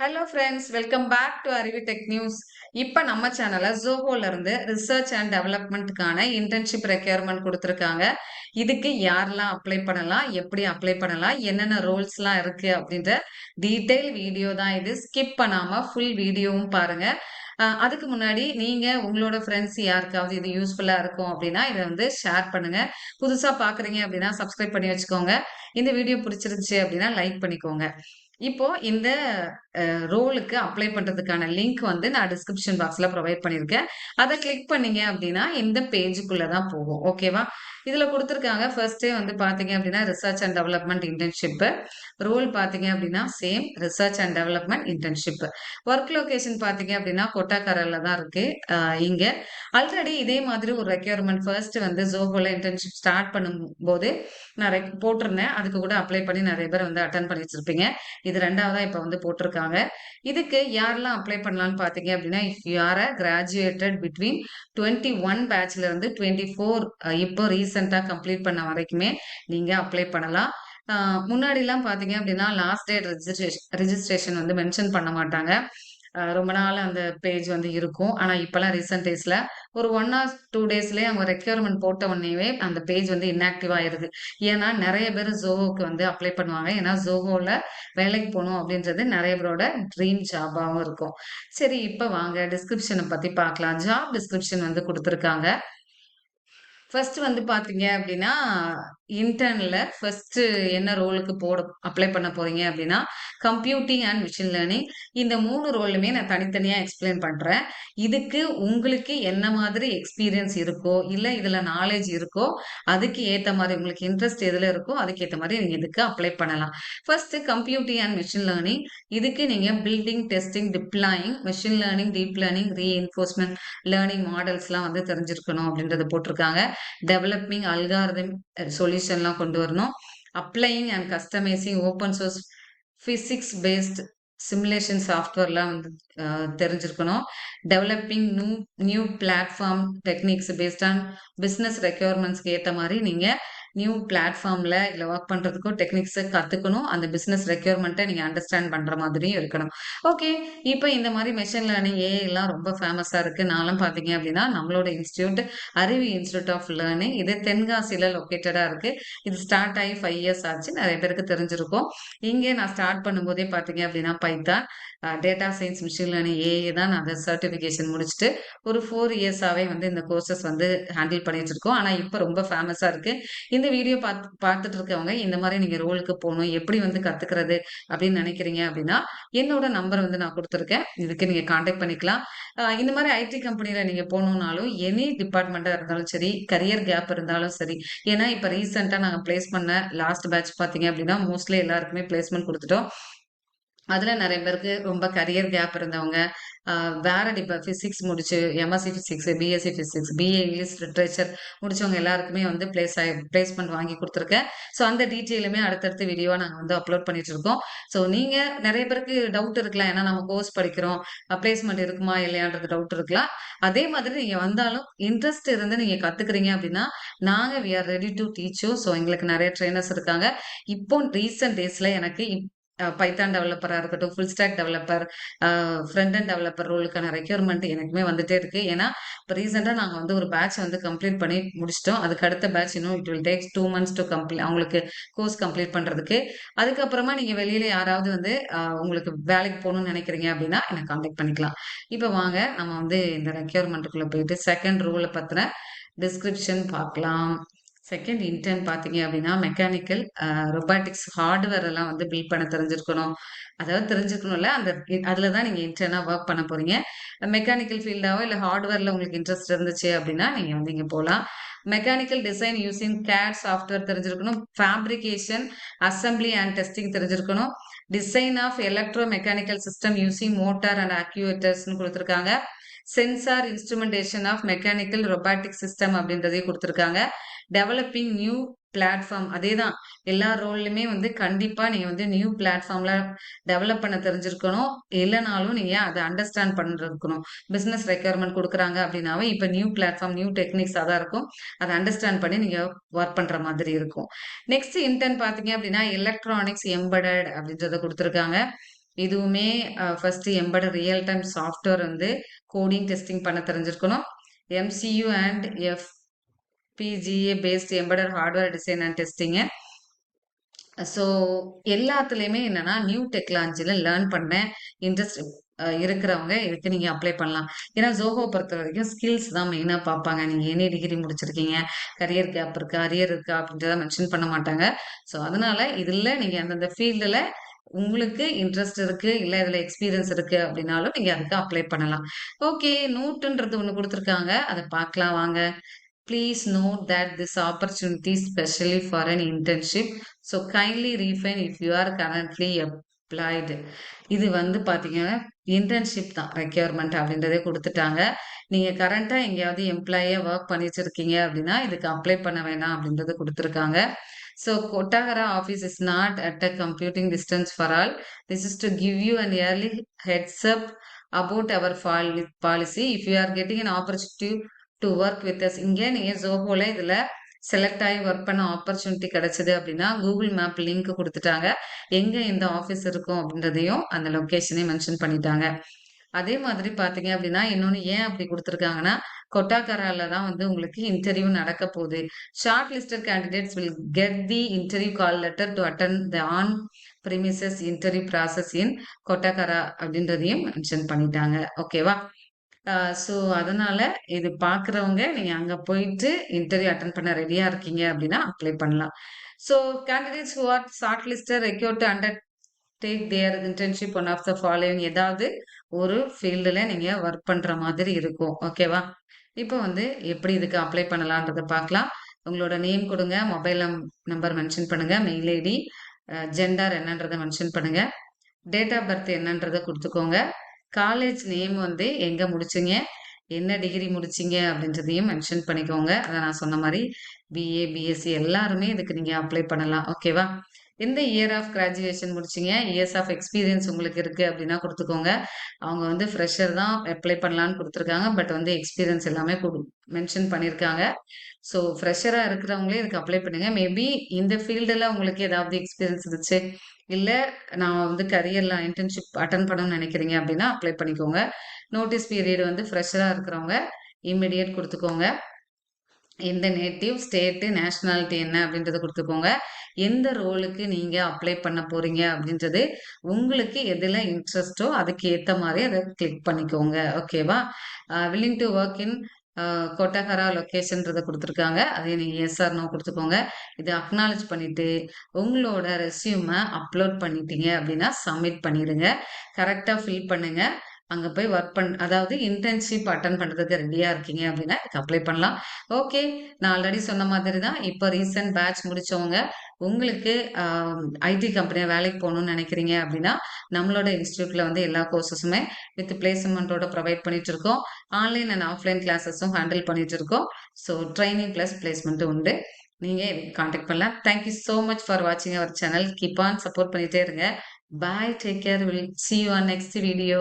Hello friends, welcome back to Arivu tech news. இப்போ நம்ம சேனல்ல ஜோஹோல இருந்து ரிசர்ச் அண்ட் டெவலப்மெண்ட்க்கான இன்டர்ன்ஷிப் ரெக்யர்மெண்ட் கொடுத்துருக்காங்க. இதுக்கு யாரெல்லாம் அப்ளை பண்ணலாம், எப்படி அப்ளை பண்ணலாம், என்னென்ன ரோல்ஸ்லாம் இருக்கு அப்படின்ற டீடைல் வீடியோ தான் இது. ஸ்கிப் பண்ணாம ஃபுல் வீடியோவும் பாருங்க. அதுக்கு முன்னாடி நீங்க உங்களோட ஃப்ரெண்ட்ஸ் யாருக்காவது இது யூஸ்ஃபுல்லா இருக்கும் அப்படின்னா இதை வந்து ஷேர் பண்ணுங்க. புதுசா பாக்குறீங்க அப்படின்னா சப்ஸ்கிரைப் பண்ணி வச்சுக்கோங்க. இந்த வீடியோ பிடிச்சிருந்துச்சு அப்படின்னா லைக் பண்ணிக்கோங்க. இப்போ இந்த ரோலுக்கு அப்ளை பண்றதுக்கான லிங்க் வந்து நான் டிஸ்கிரிப்ஷன் பாக்ஸ்ல ப்ரொவைட் பண்ணியிருக்கேன். அத கிளிக் பண்ணீங்க அப்படின்னா இந்த பேஜுக்குள்ள தான் போகும். ஓகேவா? இதுல குடுத்துருக்காங்க. ஃபர்ஸ்ட்டே வந்து பார்த்தீங்க அப்படின்னா, research and development internship. Role பார்த்தீங்க அப்படின்னா, same research and development internship. Work location பார்த்தீங்க அப்படின்னா, கொட்டாக்கரைல தான் இருக்கு. இங்க ஆல்ரெடி இதே மாதிரி ஒரு ரெக்யர்மென்ட் ஃபர்ஸ்ட் வந்து ஜோஹோல இன்டர்ன்ஷிப் ஸ்டார்ட் பண்ணும்போது நான் போட்டிருந்தேன். அதுக்கு கூட அப்ளை பண்ணி நெறைய பேர் வந்து அட்டெண்ட் பண்ணி வச்சிருப்பீங்க. இது 2வதா இப்ப வந்து போட்டிருக்காங்க. இதுக்கு யாரெல்லாம் அப்ளை பண்ணலாம்னு பார்த்தீங்க அப்படின்னா, if you are graduated between 21 பேட்ச்ல இருந்து 24 இப்போ ரீசென்ட்டா கம்ப்ளீட் பண்ண வரைக்குமே நீங்க அப்ளை பண்ணலாம். அ முன்னாடிலாம் பார்த்தீங்க அப்படின்னா, லாஸ்ட் டேட் ரிஜிஸ்ட்ரேஷன் வந்து மென்ஷன் பண்ண மாட்டாங்க. ரொம்ப நாள் அந்த பேஜ் வந்து இருக்கும். ஆனா இப்பலாம் ரீசென்ட் டேஸ்ல ஒரு 1 ஆர் 2 டேஸ்லயே அவங்க ரெக்யர்மென்ட் போட்ட உடனேவே அந்த பேஜ் வந்து இன்ஆக்டிவ் ஆயிருது. ஏன்னா நெறைய பேர் ஜோஹோக்கு வந்து அப்ளை பண்ணுவாங்க. ஏன்னா ஜோஹோல வேலைக்கு போணும் அப்படின்றது நெறைய பேரோட ட்ரீம் ஜாபாவும் இருக்கும். சரி, இப்ப வாங்க டிஸ்கிரிப்ஷன பத்தி பார்க்கலாம். ஜாப் டிஸ்கிரிப்ஷன் வந்து குடுத்துருக்காங்க. ஃபர்ஸ்ட் வந்து பார்த்தீங்க அப்படின்னா, இன்டர்ன்ல ஃபர்ஸ்ட் என்ன ரோலுக்கு அப்ளை பண்ண போறீங்க அப்படின்னா, கம்ப்யூட்டிங் அண்ட் மெஷின் லேர்னிங். இந்த 3 ரோலுமே நான் தனித்தனியா எக்ஸ்பிளைன் பண்றேன். இதுக்கு உங்களுக்கு என்ன மாதிரி எக்ஸ்பீரியன்ஸ் இருக்கோ, இல்ல இதுல நாலேட்ஜ் இருக்கோ, அதுக்கு ஏத்த மாரி உங்களுக்கு இன்ட்ரெஸ்ட் எதுல இருக்கோ, அதுக்கு ஏத்த மாரி நீங்க இதுக்கு அப்ளை பண்ணலாம். First computing and machine learning. இதுக்கு நீங்க building, testing, deploying, machine learning, deep learning, reinforcement learning மாடல்ஸ்லாம் வந்து தெரிஞ்சிருக்கணும் அப்படின்றத போட்டிருக்காங்க. டெவலப்பிங் அல்காரிதம் சொல்யூஷன்லாம் கொண்டு வரணும். Applying and customising open source physics based simulation சாஃப்ட்வேர்லாம் வந்து தெரிஞ்சிருக்கணும். Developing new platform techniques based on business ரெக்யர்மெண்ட்ஸ்க்கு ஏத்த மாரி நீங்க நியூ பிளாட்ஃபார்ம்ல இல்ல ஒர்க் பண்றதுக்கும் டெக்னிக்ஸ கத்துக்கணும். அந்த பிசினஸ் ரெக்யர்மெண்ட்ட நீங்க அண்டர்ஸ்டாண்ட் பண்ற மாதிரியும் இருக்கணும். ஓகே. இப்ப இந்த மாரி மெஷின் லேர்னிங், ஏஐ எல்லாம் ரொம்ப ஃபேமஸா இருக்கு. நான்லாம் பார்த்தீங்க அப்படின்னா, நம்மளோட இன்ஸ்டிடியூட் அறிவு இன்ஸ்டிடியூட் ஆஃப் லேர்னிங். இது தென்காசியில லொக்கேட்டடா இருக்கு. இது ஸ்டார்ட் ஆகி 5 இயர்ஸ் ஆச்சு. நெறைய பேருக்கு தெரிஞ்சிருக்கும். இங்கே நான் ஸ்டார்ட் பண்ணும்போதே பார்த்தீங்க அப்படின்னா, Python, data science, machine learning, AI தான் நாங்க சர்டிஃபிகேஷன் முடிச்சுட்டு ஒரு 4 இயர்ஸாவே வந்து இந்த கோர்சஸ் வந்து ஹேண்டில் பண்ணிட்டு இருக்கோம். ஆனா இப்ப ரொம்ப ஃபேமஸா இருக்கு. இந்த வீடியோ பார்த்துட்டு இருக்கவங்க இந்த மாரி நீங்க ரோலுக்கு போணும், எப்படி வந்து கத்துக்கிறது அப்படின்னு நினைக்கிறீங்க அப்படின்னா, என்னோட நம்பர் வந்து நான் குடுத்துருக்கேன். இதுக்கு நீங்க கான்டாக்ட் பண்ணிக்கலாம். இந்த மாரி ஐடி கம்பெனில நீங்க போணும்னாலும், எனி டிபார்ட்மெண்ட்டா இருந்தாலும் சரி, கரியர் கேப் இருந்தாலும் சரி. ஏன்னா, இப்ப ரீசென்ட்டா நாங்க பிளேஸ் பண்ண லாஸ்ட் பேட்ச் பார்த்தீங்க அப்படின்னா, மோஸ்ட்லி எல்லாருக்குமே பிளேஸ்மென்ட் குடுத்துட்டோம். அதுல நெறைய பேருக்கு ரொம்ப கரியர் கேப் இருந்தவங்க, அ வேற பிசிக்ஸ் முடிச்சு, MSc physics, BSc physics, BA English literature முடிச்சவங்க எல்லாருக்குமே வந்து பிளேஸ்மென்ட் வாங்கி குடுத்துருக்கேன். ஸோ அந்த டீட்டெயிலுமே அடுத்தடுத்த வீடியோவா நாங்க வந்து அப்லோட் பண்ணிட்டு இருக்கோம். ஸோ நீங்க நெறைய பேருக்கு டவுட் இருக்கலாம். ஏன்னா நம்ம கோர்ஸ் படிக்கிறோம். பிளேஸ்மென்ட் இருக்குமா இல்லையான்றது டவுட் இருக்கலாம். அதே மாதிரி நீங்க வந்தாலும் இன்ட்ரெஸ்ட் இருந்து நீங்க கத்துக்கிறீங்க அப்படின்னா, நாங்க we are ready to teach you. So எங்களுக்கு நெறைய ட்ரெய்னர்ஸ் இருக்காங்க. இப்போ ரீசென்ட் டேஸ்ல எனக்கு பைத்தான் டெவலப்பரா இருக்கட்டும், full stack developer, front and developer ரோலுக்கான ரெக்யர்மென்ட் எனக்குமே வந்துட்டே இருக்கு. ஏன்னா, இப்ப ரீசென்ட்டா நாங்க வந்து ஒரு பேட்ச் வந்து கம்ப்ளீட் பண்ணி முடிச்சுட்டோம். அதுக்கு அடுத்த பேட்ச் இன்னும் it will takes 2 months to அவங்களுக்கு கோர்ஸ் கம்ப்ளீட் பண்றதுக்கு. அதுக்கப்புறமா நீங்க வெளியில யாராவது வந்து உங்களுக்கு வேலைக்கு போணும்னு நினைக்கிறீங்க அப்படின்னா, என்ன கான்டாக்ட் பண்ணிக்கலாம். இப்ப வாங்க நம்ம வந்து இந்த ரெக்யர்மென்ட்க்குள்ள போயிட்டு செகண்ட் ரோல பத்தின டிஸ்கிரிப்ஷன் பார்க்கலாம். செகண்ட் இன்டர்ன் பார்த்தீங்க அப்படின்னா, மெக்கானிக்கல் ரொபாட்டிக்ஸ் ஹார்ட்வேர் எல்லாம் வந்து பில்ட் பண்ண தெரிஞ்சிருக்கணும். அதாவது தெரிஞ்சிருக்கணும்ல, அந்த அதுல தான் நீங்க இன்டர்னா வொர்க் பண்ண போறீங்க. மெக்கானிக்கல் ஃபீல்டாவோ இல்ல ஹார்ட்வேர்ல உங்களுக்கு இன்ட்ரெஸ்ட் இருந்துச்சு அப்படின்னா, நீங்க வந்து இங்க போலாம். Mechanical design using CAD software தெரிஞ்சிருக்கணும். ஃபேப்ரிகேஷன், அசெம்பிளி அண்ட் டெஸ்டிங் தெரிஞ்சிருக்கணும். Design of electro mechanical system using motor and ஆக்யூவேட்டர்ஸ்ன்னு குடுத்துருக்காங்க. Sensor instrumentation of mechanical robotic system அப்படின்றதையும் குடுத்துருக்காங்க. டெவலப்பிங் நியூ பிளாட்ஃபார்ம் அதேதான். எல்லா ரோல்லயுமே வந்து கண்டிப்பா நீங்க வந்து நியூ பிளாட்ஃபார்ம்ல டெவலப் பண்ண தெரிஞ்சிருக்கணும். இல்லனாலும் நீங்க அத அண்டர்ஸ்டாண்ட் பண்ணிருக்கணும். பிசினஸ் ரெக்யர்மென்ட் குடுக்குறாங்க அப்படின்னாவே, இப்ப நியூ பிளாட்ஃபார்ம், நியூ டெக்னிக்ஸா தான் இருக்கும். அத அண்டர்ஸ்டாண்ட் பண்ணி நீங்க வொர்க் பண்ற மாதிரி இருக்கும். நெக்ஸ்ட் இன்டர்ன் பார்த்தீங்க அப்படின்னா, எலக்ட்ரானிக்ஸ் எம்பெடட் அப்படின்றத குடுத்துருக்காங்க. இதுவுமே first embedded real time software வந்து கோடிங் டெஸ்டிங் பண்ண தெரிஞ்சிருக்கணும். MCU and FPGA based embedded hardware design and testing. So எல்லாத்துலேயுமே என்னன்னா நியூ டெக்னாலஜியில் லேர்ன் பண்ண இன்ட்ரெஸ்ட் இருக்கிறவங்க இதுக்கு நீங்கள் அப்ளை பண்ணலாம். ஏன்னா ஜோஹோ பொறுத்த வரைக்கும் ஸ்கில்ஸ் தான் மெயினாக பார்ப்பாங்க. நீங்கள் எனி டிகிரி முடிச்சிருக்கீங்க, கரியர் கேப் இருக்கா, அரியர் இருக்கா அப்படின்றத மென்ஷன் பண்ண மாட்டாங்க. ஸோ அதனால இதில் நீங்கள் அந்தந்த ஃபீல்டில் உங்களுக்கு இன்ட்ரெஸ்ட் இருக்கு, இல்லை இதில் எக்ஸ்பீரியன்ஸ் இருக்கு அப்படின்னாலும் நீங்கள் அதுக்கு அப்ளை பண்ணலாம். ஓகே, நோட்டுன்றது ஒன்று கொடுத்துருக்காங்க, அதை பார்க்கலாம் வாங்க. Please note that this opportunity is specially for an internship. So kindly refine if you are currently applied. இது வந்து பார்த்தீங்கன்னா இன்டர்ன்ஷிப் தான் ரெக்யர்மெண்ட் அப்படின்றதே கொடுத்துட்டாங்க. நீங்கள் கரண்ட்டாக எங்கேயாவது எம்ப்ளாயியாக ஒர்க் பண்ணிட்டு இருக்கீங்க அப்படின்னா இதுக்கு அப்ளை பண்ண வேணாம் அப்படின்றது கொடுத்துருக்காங்க. So Kottagara office is not at a computing distance for all. This is to give you an early heads up about our policy. If you are getting an opportunity to work with us, இங்கே நீங்கள் ஜோஹோல இதில் select ஆகி work பண்ண opportunity கிடைச்சது அப்படின்னா Google map link கொடுத்துட்டாங்க. எங்கே இந்த ஆஃபீஸ் இருக்கும் அப்படின்றதையும் அந்த லொக்கேஷனையும் மென்ஷன் பண்ணிட்டாங்க. அதே மாதிரி பார்த்தீங்க அப்படின்னா இன்னொன்று ஏன் அப்படி கொடுத்துருக்காங்கன்னா கொட்டாக்கரால தான் வந்து உங்களுக்கு இன்டர்வியூ நடக்க போகுது. Short listed candidates will get the interview call letter to attend the on premises interview process in Kottarakkara அப்படின்றதையும் மென்ஷன் பண்ணிட்டாங்க. ஓகேவா? ஸோ அதனால இது பார்க்குறவங்க நீங்கள் அங்கே போயிட்டு இன்டர்வியூ அட்டன் பண்ண ரெடியாக இருக்கீங்க அப்படின்னா அப்ளை பண்ணலாம். So candidates who are short lister required to undertake their internship one of the following, ஏதாவது ஒரு ஃபீல்டில் நீங்கள் ஒர்க் பண்ணுற மாதிரி இருக்கும். ஓகேவா? இப்போ வந்து எப்படி இதுக்கு அப்ளை பண்ணலான்றதை பார்க்கலாம். உங்களோட நேம் கொடுங்க, மொபைல் நம்பர் மென்ஷன் பண்ணுங்க, மெயில் ஐடி, ஜெண்டர் என்னன்றதை மென்ஷன் பண்ணுங்க, டேட் ஆஃப் பர்த் என்னன்றதை கொடுத்துக்கோங்க. காலேஜ் நேம் வந்து எங்கே முடிச்சிங்க, என்ன டிகிரி முடிச்சிங்க அப்படின்றதையும் மென்ஷன் பண்ணிக்கோங்க. அதை நான் சொன்ன மாதிரி பிஏ பிஎஸ்சி எல்லாருமே இதுக்கு நீங்கள் அப்ளை பண்ணலாம். ஓகேவா? எந்த இயர் ஆஃப் கிராஜுவேஷன் முடிச்சிங்க, இயர்ஸ் ஆஃப் எக்ஸ்பீரியன்ஸ் உங்களுக்கு இருக்குது அப்படின்னா கொடுத்துக்கோங்க. அவங்க வந்து ஃப்ரெஷர் தான் அப்ளை பண்ணலான்னு கொடுத்துருக்காங்க, பட் வந்து எக்ஸ்பீரியன்ஸ் எல்லாமே மென்ஷன் பண்ணியிருக்காங்க. ஸோ ஃப்ரெஷராக இருக்கிறவங்களே இதுக்கு அப்ளை பண்ணுங்கள். மேபி இந்த ஃபீல்டில் உங்களுக்கு ஏதாவது எக்ஸ்பீரியன்ஸ் இருந்துச்சு, இல்லை நான் வந்து கரியரில் இன்டர்ன்ஷிப் அட்டன் பண்ணணும்னு நினைக்கிறீங்க அப்படின்னா அப்ளை பண்ணிக்கோங்க. நோட்டீஸ் பீரியட் வந்து ஃப்ரெஷராக இருக்கிறவங்க இம்மிடியேட் கொடுத்துக்கோங்க. எந்த நேட்டிவ், ஸ்டேட்டு, நேஷ்னாலிட்டி என்ன அப்படின்றத கொடுத்துக்கோங்க. எந்த ரோலுக்கு நீங்கள் அப்ளை பண்ண போகிறீங்க அப்படின்றது உங்களுக்கு எதில் இன்ட்ரெஸ்ட்டோ அதுக்கு ஏற்ற மாதிரி அதை கிளிக் பண்ணிக்கோங்க. ஓகேவா? வில்லிங் டு ஒர்க் இன் கொட்டகரா லொக்கேஷன்றதை கொடுத்துருக்காங்க. அதே நீங்கள் எஸ்ஆர் நோ கொடுத்துக்கோங்க. இதை அக்னாலேஜ் பண்ணிவிட்டு உங்களோட ரெஸ்யூமை அப்லோட் பண்ணிட்டீங்க அப்படின்னா சப்மிட் பண்ணிடுங்க. கரெக்டாக ஃபில் பண்ணுங்கள். அங்கே போய் ஒர்க் அதாவது இன்டர்ன்ஷிப் அட்டன் பண்ணுறதுக்கு ரெடியாக இருக்கீங்க அப்படின்னா இதுக்கு அப்ளை பண்ணலாம். ஓகே, நான் ஆல்ரெடி சொன்ன மாதிரி தான் இப்போ ரீசன்ட் பேட்ச் முடித்தவங்க உங்களுக்கு ஐடி கம்பெனியாக வேலைக்கு போகணுன்னு நினைக்கிறீங்க அப்படின்னா நம்மளோட இன்ஸ்டியூட்டில் வந்து எல்லா கோர்சஸுமே வித் பிளேஸ்மெண்ட்டோட ப்ரொவைட் பண்ணிட்டு இருக்கோம். ஆன்லைன் அண்ட் ஆஃப்லைன் கிளாஸஸும் ஹேண்டில் பண்ணிட்டு இருக்கோம். ஸோ ட்ரைனிங் ப்ளஸ் பிளேஸ்மெண்ட்டும் உண்டு. நீங்கள் கான்டாக்ட் பண்ணலாம். தேங்க்யூ ஸோ மச் ஃபார் வாட்சிங் our channel. Keep on support பண்ணிகிட்டே இருங்க. Bye, take care. Will see you on next video.